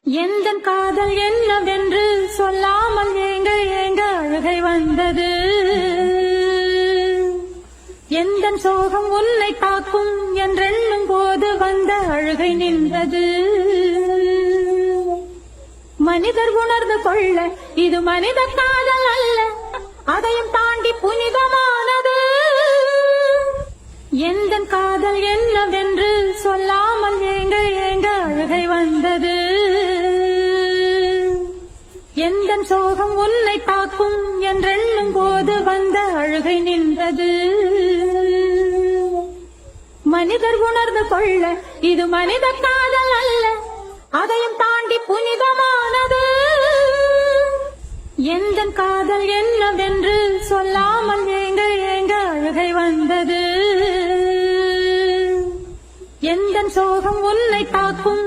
எந்தன் காதல் என்னவென்று சொல்லாமல் ஏங்க ஏங்க அழுகை வந்தது. எந்தன் சோகம் உன்னை தாக்கும் என்றெண்ணும் போது வந்த அழுகை நின்றது. மனிதர் உணர்ந்து கொள்ள இது மனித காதல் அல்ல, அதையும் தாண்டி புனிதமானது. எந்தன் காதல் என்னவென்று சொல்லாமல் ஏங்க ஏங்க அழுகை வந்தது. எந்தன் சோகம் உன்னை தாக்கும் என்றெண்ணும் போது வந்த அழுகை நின்றது. மனிதர் உணர்ந்து கொள்ள இது மனித காதல் அல்ல, அதையும் தாண்டி புனிதமானது. எந்தன் காதல் என்னவென்று சொல்லாமல் ஏங்க ஏங்க அழுகை வந்தது. எந்தன் சோகம் உன்னை தாக்கும்